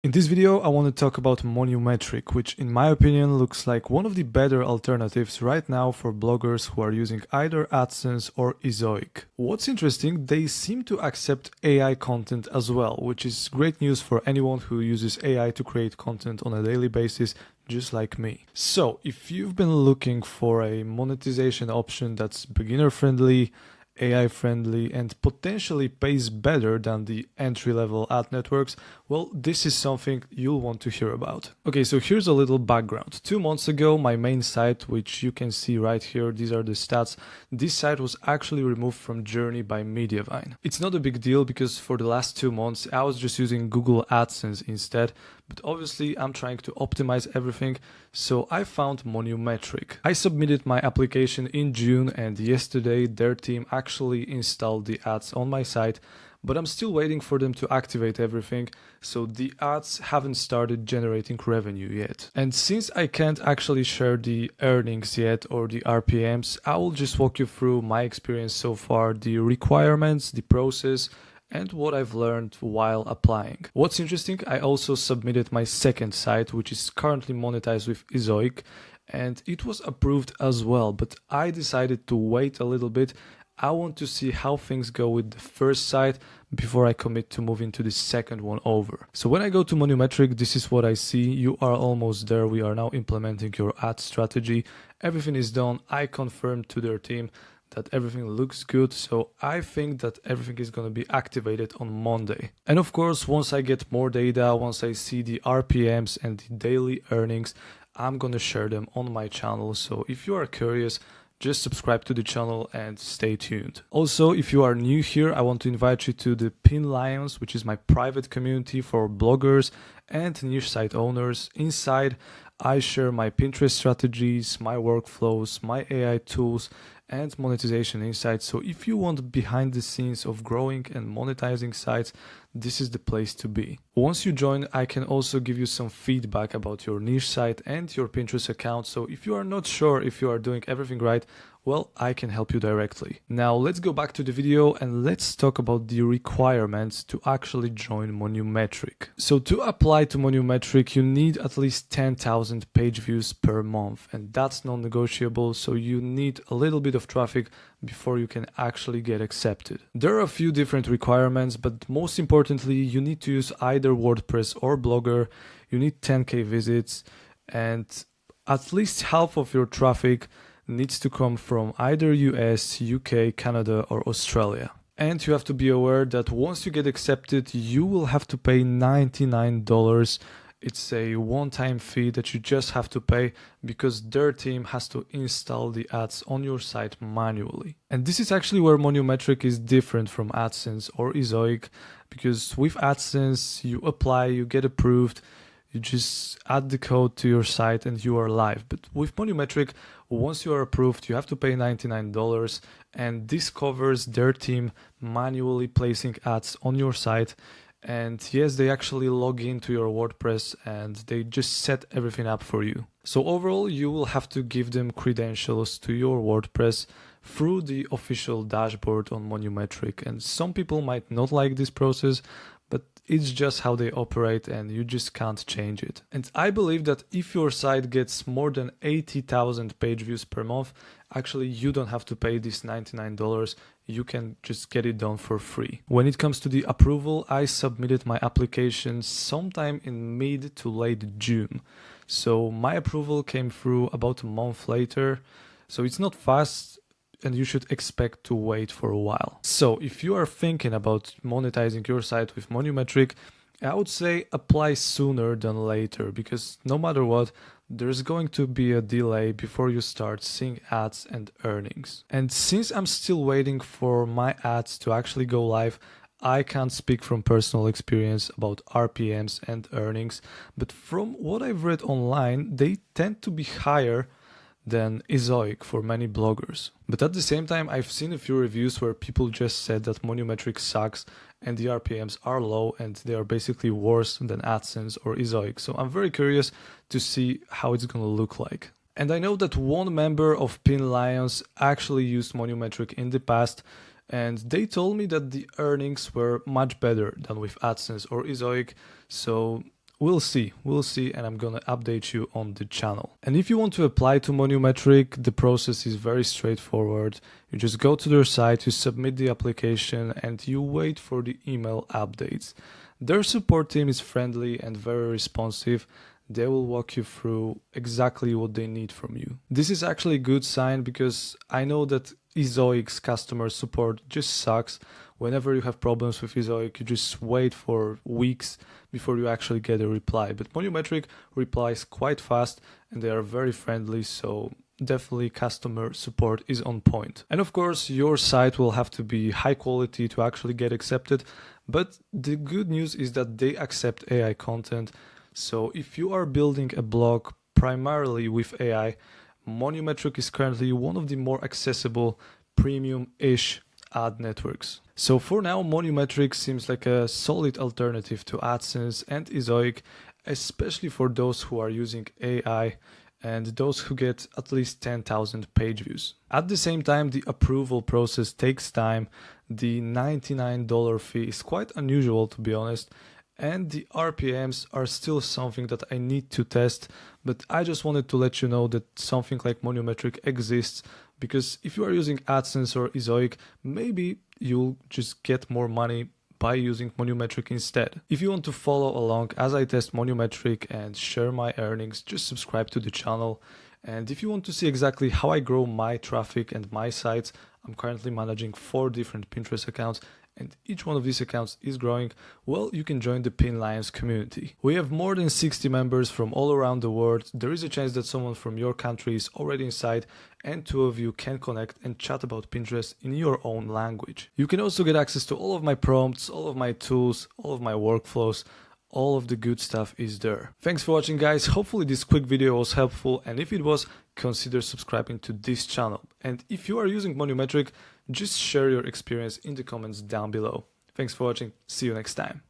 In this video, I want to talk about Monumetric, which in my opinion looks like one of the better alternatives right now for bloggers who are using either AdSense or Ezoic. What's interesting, they seem to accept AI content as well, which is great news for anyone who uses AI to create content on a daily basis, just like me. So, if you've been looking for a monetization option that's beginner friendly, AI friendly, and potentially pays better than the entry-level ad networks, well, this is something you'll want to hear about. Okay, so here's a little background. 2 months ago, my main site, which you can see right here, these are the stats, this site was actually removed from Journey by Mediavine. It's not a big deal because for the last 2 months, I was just using Google AdSense instead, but obviously I'm trying to optimize everything, so I found Monumetric. I submitted my application in June and yesterday their team actually installed the ads on my site, but I'm still waiting for them to activate everything, so the ads haven't started generating revenue yet. And since I can't actually share the earnings yet or the RPMs, I will just walk you through my experience so far, the requirements, the process, and what I've learned while applying. What's interesting, I also submitted my second site, which is currently monetized with Ezoic, and it was approved as well, but I decided to wait a little bit. I want to see how things go with the first site before I commit to moving to the second one over. So when I go to Monumetric, this is what I see. You are almost there. We are now implementing your ad strategy. Everything is done. I confirmed to their team that everything looks good, so I think that everything is going to be activated on Monday. And of course, once I get more data, once I see the RPMs and the daily earnings, I'm going to share them on my channel. So if you are curious, just subscribe to the channel and stay tuned. Also, if you are new here, I want to invite you to the Pin Lions, which is my private community for bloggers and niche site owners. Inside, I share my Pinterest strategies, my workflows, my AI tools, and monetization insights. So if you want behind the scenes of growing and monetizing sites, this is the place to be. Once you join, I can also give you some feedback about your niche site and your Pinterest account. So if you are not sure if you are doing everything right, well, I can help you directly. Now let's go back to the video and let's talk about the requirements to actually join Monumetric. So to apply to Monumetric, you need at least 10,000 page views per month, and that's non-negotiable, so you need a little bit of traffic before you can actually get accepted. There are a few different requirements, but most importantly, you need to use either WordPress or Blogger, you need 10k visits, and at least half of your traffic needs to come from either US, UK, Canada, or Australia. And you have to be aware that once you get accepted, you will have to pay $99. It's a one-time fee that you just have to pay because their team has to install the ads on your site manually. And this is actually where Monumetric is different from AdSense or Ezoic, because with AdSense, you apply, you get approved, you just add the code to your site and you are live. But with Monumetric, once you are approved, you have to pay $99, and this covers their team manually placing ads on your site. And yes, they actually log into your WordPress and they just set everything up for you. So overall, you will have to give them credentials to your WordPress through the official dashboard on Monumetric. And some people might not like this process, but it's just how they operate and you just can't change it. And I believe that if your site gets more than 80,000 page views per month, actually you don't have to pay this $99. You can just get it done for free. When it comes to the approval, I submitted my application sometime in mid to late June. So my approval came through about a month later. So it's not fast, and you should expect to wait for a while. So if you are thinking about monetizing your site with Monumetric, I would say apply sooner than later, because no matter what, there's going to be a delay before you start seeing ads and earnings. And since I'm still waiting for my ads to actually go live, I can't speak from personal experience about RPMs and earnings, but from what I've read online, they tend to be higher than Ezoic for many bloggers. But at the same time, I've seen a few reviews where people just said that Monumetric sucks and the RPMs are low and they are basically worse than AdSense or Ezoic. So I'm very curious to see how it's gonna look like. And I know that one member of Pin Lions actually used Monumetric in the past, and they told me that the earnings were much better than with AdSense or Ezoic. So we'll see, and I'm gonna update you on the channel. And if you want to apply to Monumetric, the process is very straightforward. You just go to their site, you submit the application, and you wait for the email updates. Their support team is friendly and very responsive. They will walk you through exactly what they need from you. This is actually a good sign because I know that Ezoic's customer support just sucks. Whenever you have problems with Ezoic, you just wait for weeks before you actually get a reply. But Monumetric replies quite fast and they are very friendly, so definitely customer support is on point. And of course, your site will have to be high quality to actually get accepted. But the good news is that they accept AI content. So if you are building a blog primarily with AI, Monumetric is currently one of the more accessible premium-ish ad networks. So for now, Monumetric seems like a solid alternative to AdSense and Ezoic, especially for those who are using AI and those who get at least 10,000 page views. At the same time, the approval process takes time. The $99 fee is quite unusual, to be honest, and the RPMs are still something that I need to test, but I just wanted to let you know that something like Monumetric exists, because if you are using AdSense or Ezoic, maybe you'll just get more money by using Monumetric instead. If you want to follow along as I test Monumetric and share my earnings, just subscribe to the channel. And if you want to see exactly how I grow my traffic and my sites, I'm currently managing 4 different Pinterest accounts, and each one of these accounts is growing. Well, you can join the Pin Lions community. We have more than 60 members from all around the world. There is a chance that someone from your country is already inside, and 2 of you can connect and chat about Pinterest in your own language. You can also get access to all of my prompts, all of my tools, all of my workflows. All of the good stuff is there. Thanks for watching, guys. Hopefully this quick video was helpful, and if it was, consider subscribing to this channel. And if you are using Monumetric, just share your experience in the comments down below. Thanks for watching. See you next time.